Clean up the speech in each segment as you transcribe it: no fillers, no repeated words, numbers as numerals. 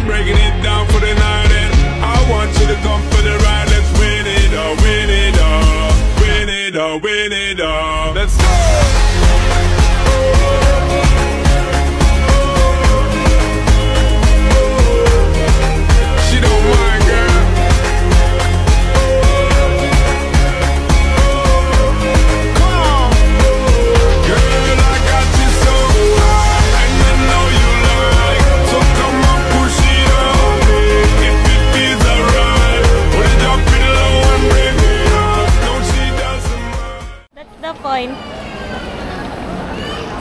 breaking it down for the night, and I want you to come for the ride. Let's win it all, win it all, win it all, win it all. Let's go.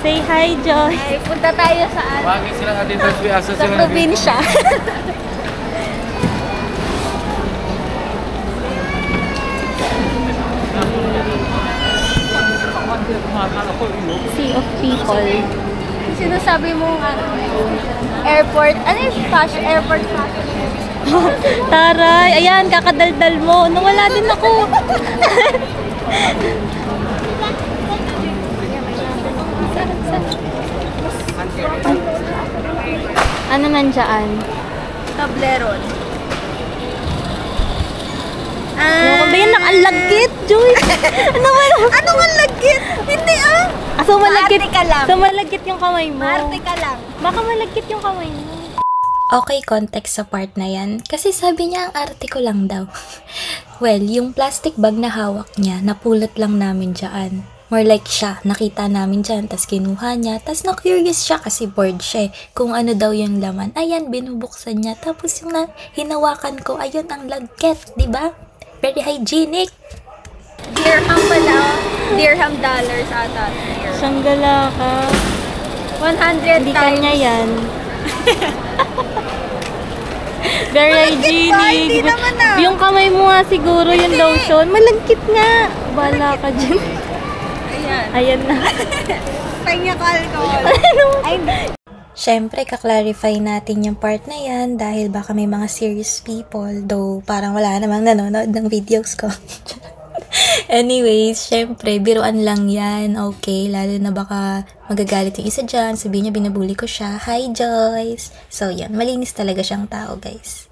Say hi, Joy. Ay, punta tayo sa Wagin sila natin sa probinsya. Sea of people. Sinasabi mo airport, ano yung fashion, airport fashion? Taray, ayan, kakadaldal mo. Nawala din ako. Ano nandiyan? Tableron. Ano ba yan? Nakalagkit, Joy! Ano malagkit? Hindi So malagkit Maarte ka lang. So malagkit yung kamay mo. Marte ka lang. Baka malagkit yung kamay mo. Okay, context sa part na yan. Kasi sabi niya ang arte ko lang daw. Well, yung plastic bag na hawak niya, napulot lang namin dyan. More like siya, nakita namin dyan, tas kinuha niya, tas na-curious siya kasi bored siya kung ano daw yung laman. Ayan, binubuksan niya. Tapos yung hinawakan ko, ayun ang lagkit, di ba? Very hygienic. Dirham pala. Dirham dollars ata. Sanggala ka. 100 Hindi times. kanya yan. Very hygienic. Hindi naman Yung kamay mo nga siguro, yung lotion. Malagkit nga. Bala ka dyan. Ayan. Ayan na. Panya ka alcohol. Ay, Siyempre, kaklarify natin yung part na yan dahil baka may mga serious people, though parang wala namang nanonood ng videos ko. Anyways, syempre, biruan lang yan, okay? Lalo na baka magagalit yung isa dyan, sabihin niya binabuli ko siya. Hi, Joyce! So, yan, malinis talaga siyang tao, guys.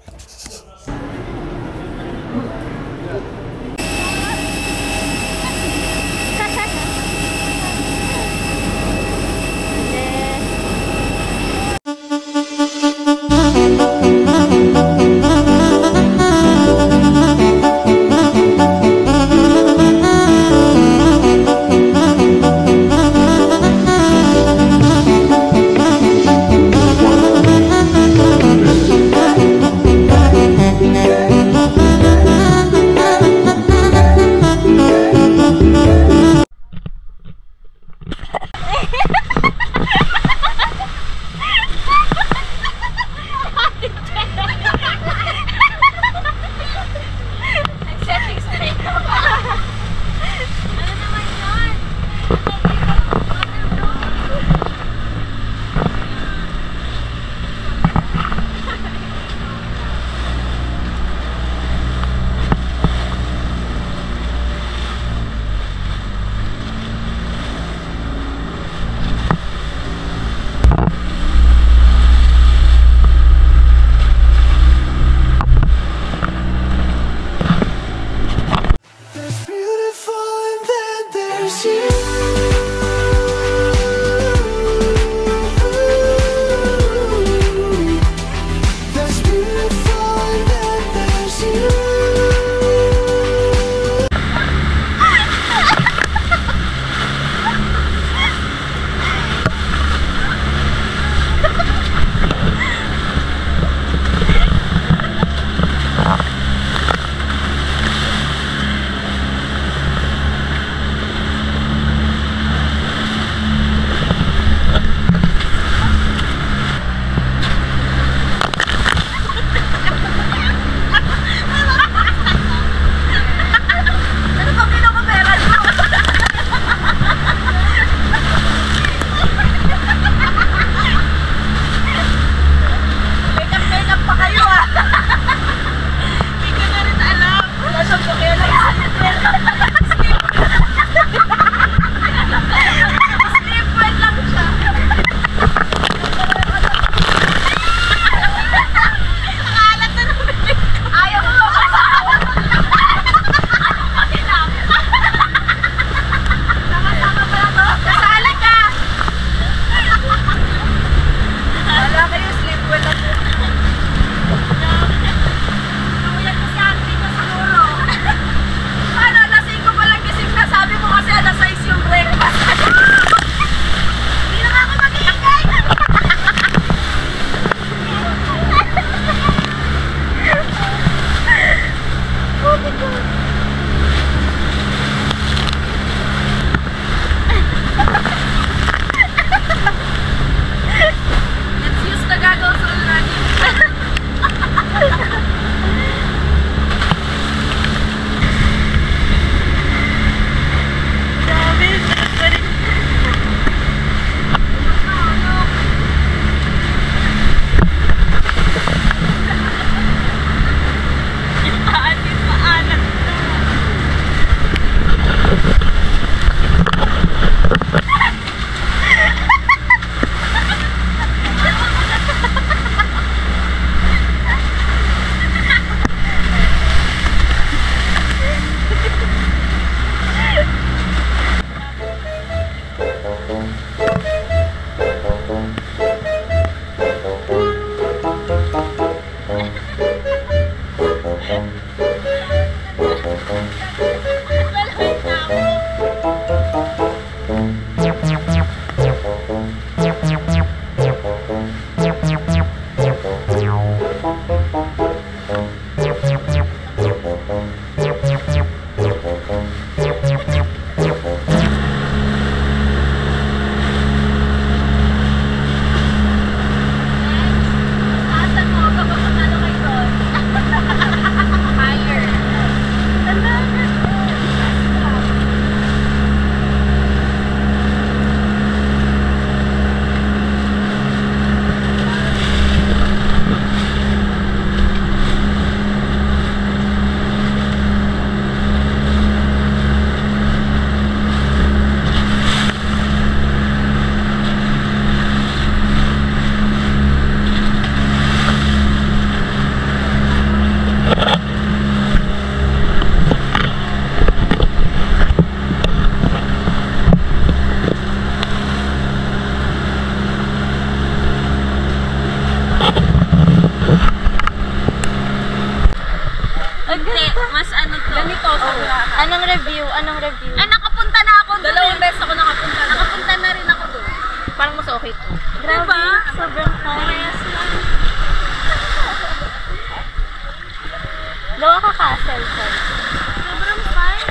Anong review? Anong review? Ay, nakapunta na ako doon. Dalawang beses ako nakapunta. Nakapunta na rin ako doon. Parang mas okay to. Grabe, diba? sobrang fine. Gawa ka castle, sir. Sobrang fine.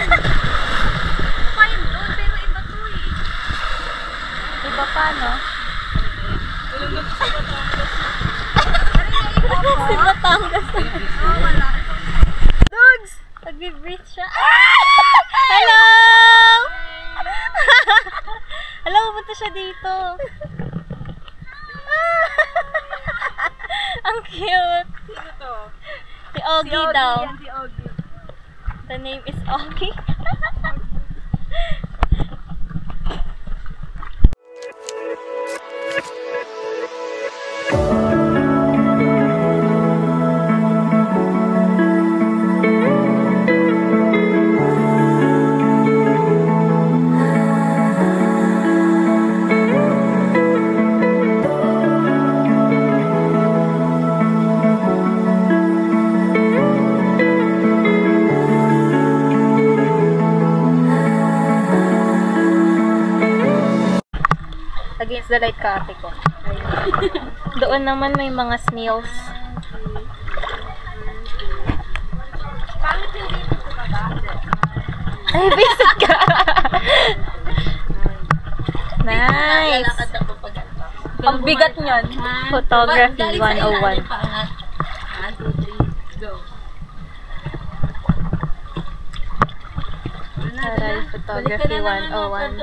Fine doon, pero iba to eh. Iba pa, no? Si Batangas. Oo, wala. Dudes! Nagbe-breathe siya. Hello! Hello, pumunta siya dito. Ang cute. Sino to? Si Ogie daw. Yan, si Ogie. The name is Ogie. Against the light ka, ate ko. Doon naman may mga snails. Ay, basic ka! Nice! Ang bigat niyan. Photography 101. 1, 2, 3, go. Taray, photography 101.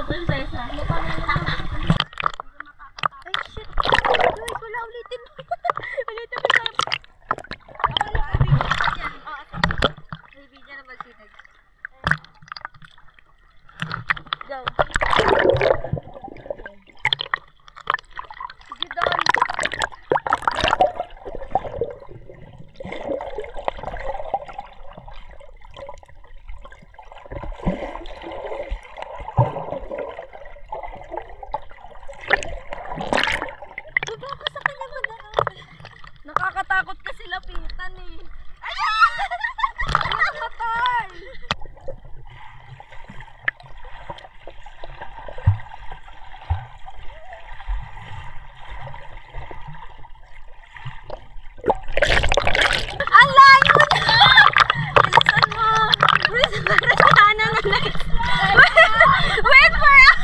Nakakatakot kasi lapitan eh. Ayan! Nakakatay! Ang layo niya! Bilisan mo! Bilisan mo! Sana na next! Wait for us!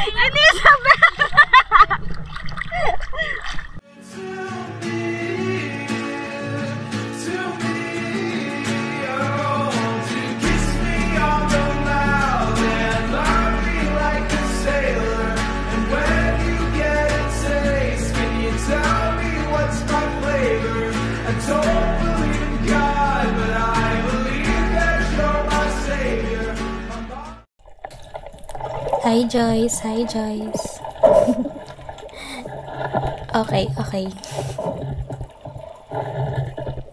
Elizabeth! Hi Joyce, hi Joyce. Okay.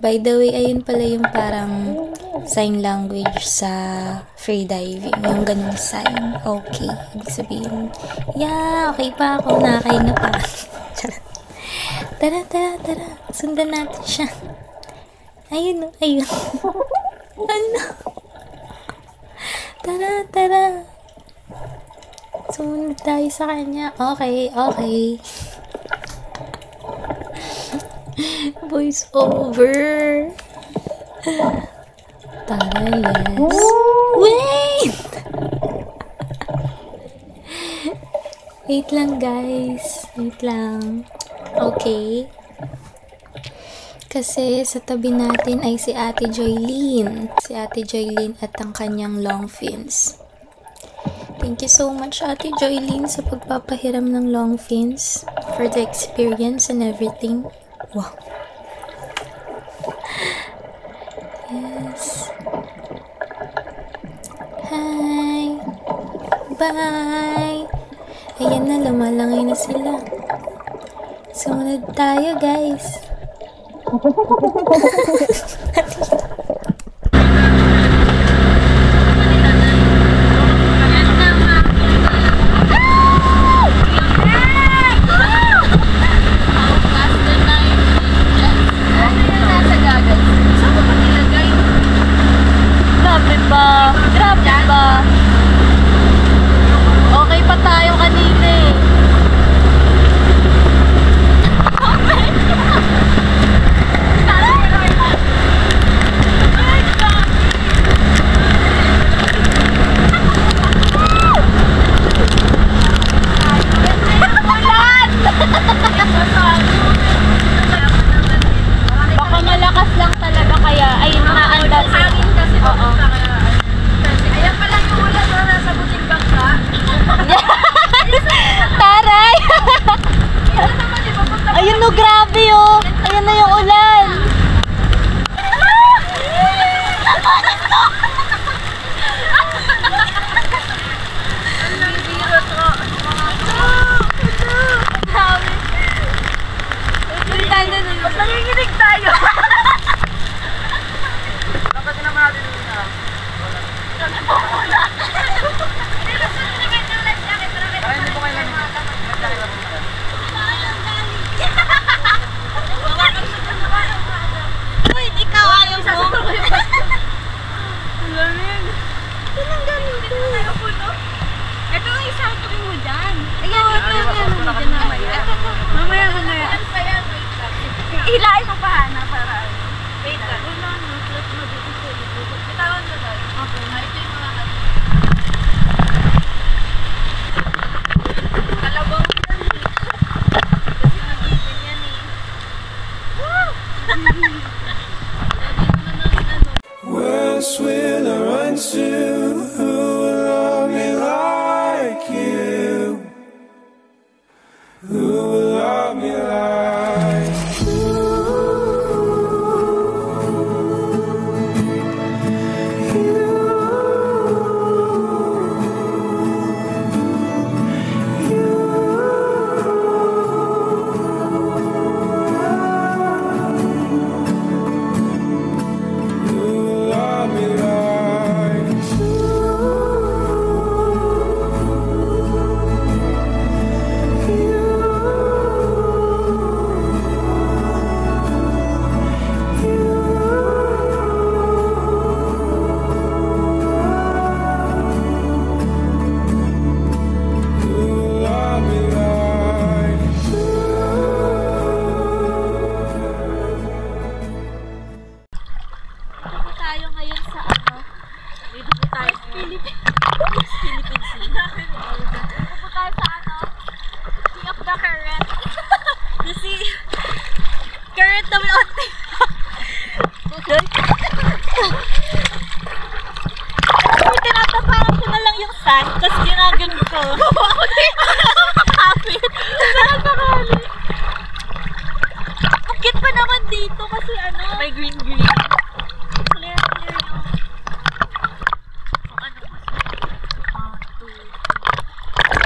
By the way, ayun pala yung parang sign language sa free diving. Yung ganung sign. Okay. Ibig sabihin, yeah, okay pa ako. Nakakain na pa. Tara. Sundan natin siya. Ayun. Ano? Tara. Sumunod tayo sa kanya. Okay. Voice over. Tara, yes. Wait! Wait lang, guys. Wait lang. Okay. Kasi sa tabi natin ay si Ate Joylene. Si Ate Joylene at ang kanyang long fins. Thank you so much, Ate Joylene, sa pagpapahiram ng long fins. For the experience and everything. Wow. Yes. Hi. Bye. Ayan na, lumalangay na sila. Sumunod tayo, guys. Grabe ba? Okay pa tayo kanina eh. Baka malakas lang talaga kaya ay naandar sa akin kasi. Oo. Ayan pa lang yung ulan na nasa buting bangka. Taray! Ayun no, grabe oh. Ayun na yung ulan. Nanginginig tayo. Dapat naman natin na. Hindi po kayo lang. Uy, ikaw ayaw mo. Lamig. Anong galing ko? Ito ang isang tuloy mo dyan. Ayan, ito. Mamaya. Hilain mo pa, Hana, para. Wait lang. Wala na. Bitawan mo doon. Okay. Ito yung mga kalabang yan eh. Kasi magiging yan eh. Woo! Where else will I run to? Who will love me like you? Who will love me like tapos ginagano ko. Ako din. Nakakapit. Nakakakali. Pukit pa naman dito kasi ano. May green. Clear yung... Kung ano mas... 2, 3.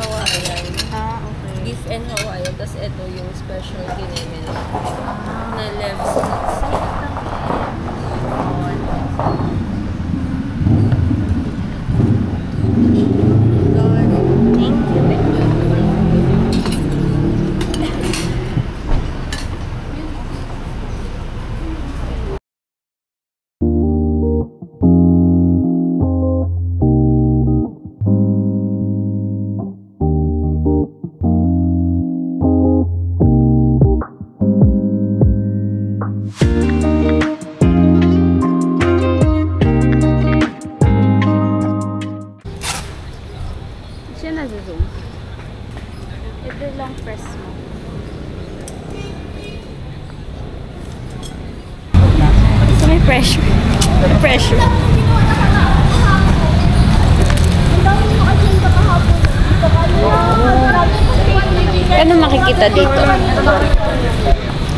Hawaiian. Okay. Beef and Hawaiian. Tapos ito yung special gineme na left Siya nag-zoom. Ito lang press mo. So may pressure. May pressure. Ano makikita dito?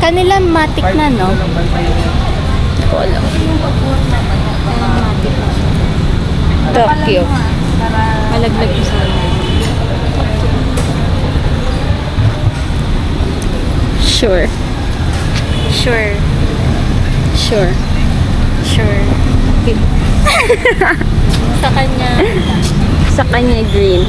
Kanila matic na, no? Hindi ko alam. Tokyo. Malaglag ko sa Sure. Sure. Sure. Sure. Sa kanya green.